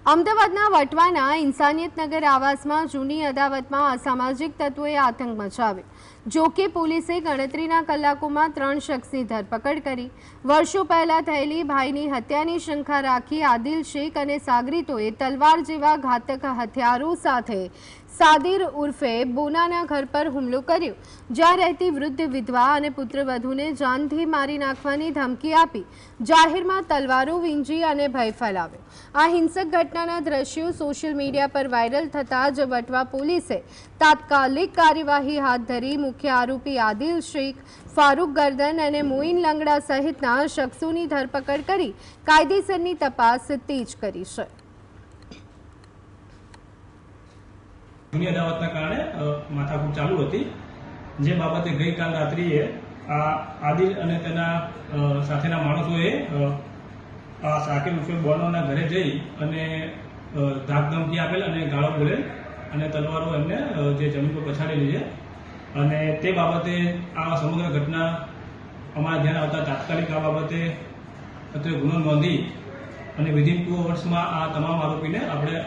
અમદાવાદના વટવાના ઇન્સાનિયતનગર આવાસમાં જૂની અદાવતમાં અસામાજિક તત્વોએ આતંક મચાવ્યો। જો કે પોલીસે ગણતરીના કલાકોમાં 3 શખ્સની ધરપકડ કરી। વર્ષો પહેલા થયેલી ભાઈની હત્યાની શંકા રાખી આદિલ શેખ અને સાગરીતોએ તલવાર જેવા ઘાતક હથિયારો સાથે સાદિર ઉર્ફે બોનાના ઘર પર હુમલો કર્યો, જ્યાં રહેતી વૃદ્ધ વિધવા અને પુત્રવધૂને જાનથી મારી નાખવાની ધમકી આપી જાહેરમાં તલવારો વીંજી અને ભય ફેલાવ્યો। આ હિંસક ઘટનાના દ્રશ્યો સોશિયલ મીડિયા પર વાયરલ થતાં જ વટવા પોલીસે તાત્કાલિક કાર્યવાહી હાથ ધરી મુખ્ય આરોપી આદિલ શેખ, ફારૂક ગરદન અને મોઇન લંગડા સહિતના શખ્સોની ધરપકડ કરી કાયદેસરની તપાસ તેજ કરી છે। જૂની અદાવતના કારણે માથાકૂટ ચાલુ હતી, જે બાબતે ગઈકાલ રાત્રિએ આ આદિલ અને તેના સાથેના માણસોએ આ સાકિબ ઉર્ફે બોનોના ઘરે જઈ અને ધાકધમકી આપેલ અને ગાળો બોલેલ અને તલવારો એમને જે જમીન પર પછાડેલી છે અને તે બાબતે આ સમગ્ર ઘટના અમારા ધ્યાન આવતા તાત્કાલિક આ બાબતે અત્રે ગુનો નોંધી અને વિધિન 2 અવર્સમાં આ તમામ આરોપીને આપણે